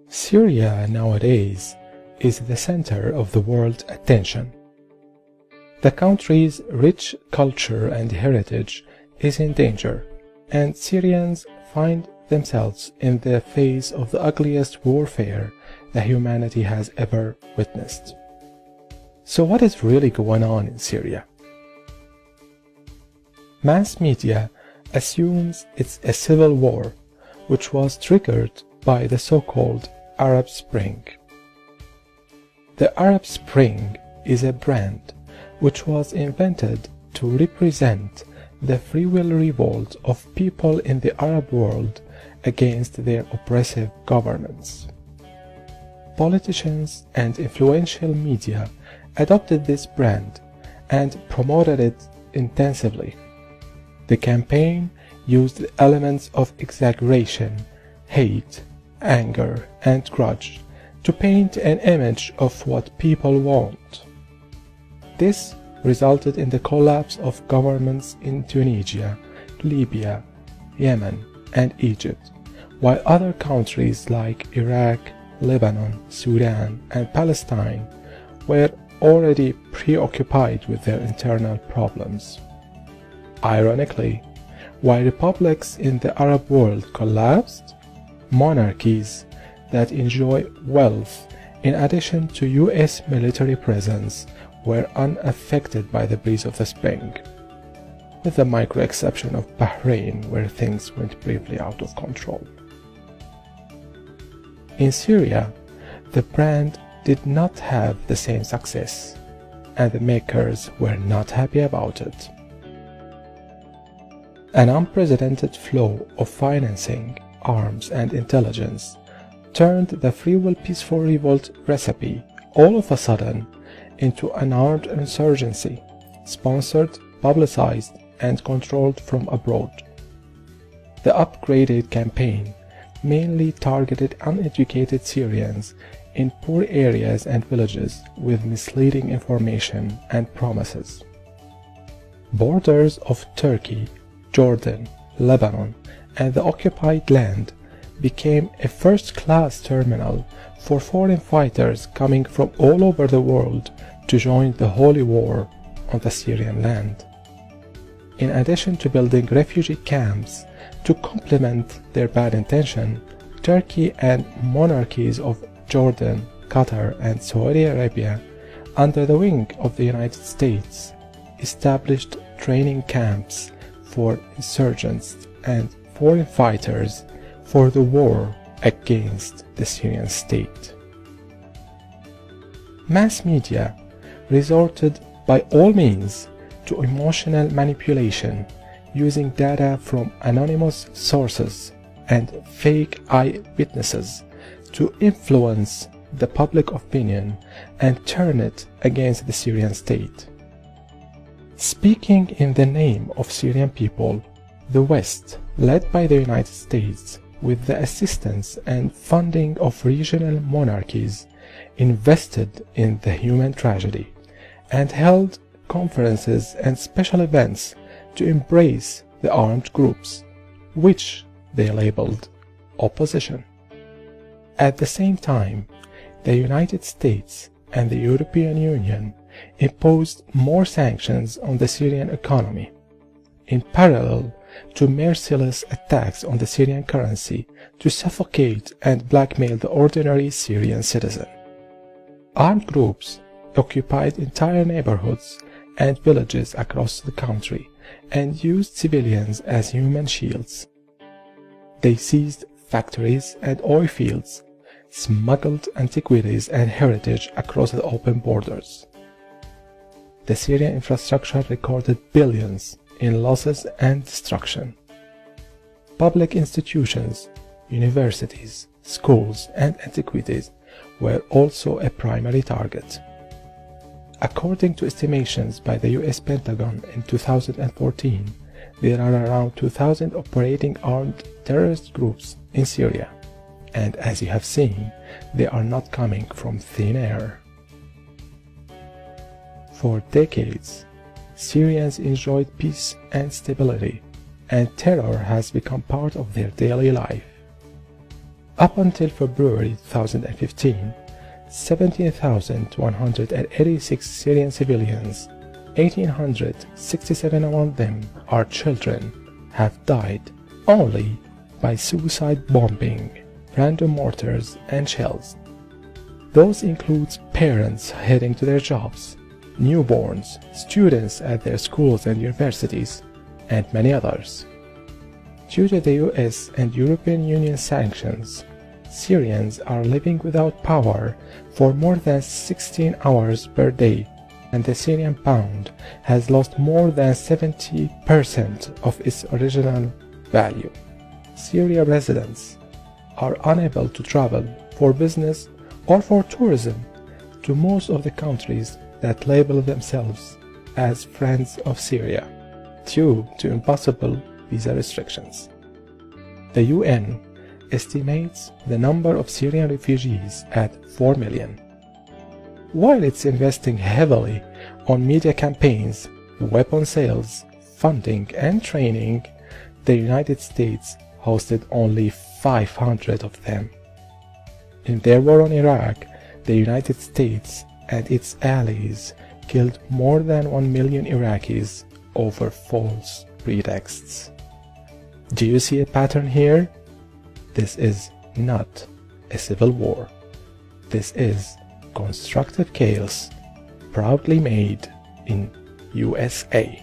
Syria nowadays is the center of the world's attention. The country's rich culture and heritage is in danger, and Syrians find themselves in the face of the ugliest warfare that humanity has ever witnessed. So what is really going on in Syria? Mass media assumes it's a civil war, which was triggered by the so-called Arab Spring. The Arab Spring is a brand which was invented to represent the free will revolt of people in the Arab world against their oppressive governments. Politicians and influential media adopted this brand and promoted it intensively. The campaign used elements of exaggeration, hate, anger, and grudge to paint an image of what people want. This resulted in the collapse of governments in Tunisia, Libya, Yemen, and Egypt, while other countries like Iraq, Lebanon, Sudan, and Palestine were already preoccupied with their internal problems. Ironically, while republics in the Arab world collapsed, monarchies that enjoy wealth in addition to US military presence were unaffected by the breeze of the spring, with the micro exception of Bahrain, where things went briefly out of control. In Syria, the brand did not have the same success, and the makers were not happy about it. An unprecedented flow of financing, arms, and intelligence turned the free will peaceful revolt recipe all of a sudden into an armed insurgency, sponsored, publicized, and controlled from abroad. The upgraded campaign mainly targeted uneducated Syrians in poor areas and villages with misleading information and promises. Borders of Turkey, Jordan, Lebanon, and the occupied land became a first-class terminal for foreign fighters coming from all over the world to join the holy war on the Syrian land. In addition to building refugee camps to complement their bad intention, Turkey and monarchies of Jordan, Qatar, and Saudi Arabia, under the wing of the United States, established training camps for insurgents and foreign fighters for the war against the Syrian state. Mass media resorted by all means to emotional manipulation using data from anonymous sources and fake eyewitnesses to influence the public opinion and turn it against the Syrian state. Speaking in the name of Syrian people, the West, led by the United States, with the assistance and funding of regional monarchies, invested in the human tragedy and held conferences and special events to embrace the armed groups, which they labeled opposition. At the same time, the United States and the European Union imposed more sanctions on the Syrian economy, in parallel to merciless attacks on the Syrian currency to suffocate and blackmail the ordinary Syrian citizen. Armed groups occupied entire neighborhoods and villages across the country and used civilians as human shields. They seized factories and oil fields, smuggled antiquities and heritage across the open borders. The Syrian infrastructure recorded billions in losses and destruction. Public institutions, universities, schools, and antiquities were also a primary target. According to estimations by the US Pentagon in 2014, there are around 2,000 operating armed terrorist groups in Syria, and as you have seen, they are not coming from thin air. For decades, Syrians enjoyed peace and stability, and terror has become part of their daily life. Up until February 2015, 17,186 Syrian civilians, 1,867 among them are children, have died only by suicide bombing, random mortars and shells. Those include parents heading to their jobs, newborns, students at their schools and universities, and many others. Due to the US and European Union sanctions, Syrians are living without power for more than 16 hours per day, and the Syrian pound has lost more than 70% of its original value. Syria residents are unable to travel for business or for tourism to most of the countries that label themselves as friends of Syria due to impossible visa restrictions. The UN estimates the number of Syrian refugees at 4 million. While it's investing heavily on media campaigns, weapon sales, funding and training, the United States hosted only 500 of them. In their war on Iraq, the United States and its allies killed more than 1 million Iraqis over false pretexts. Do you see a pattern here? This is not a civil war. This is constructive chaos, proudly made in USA.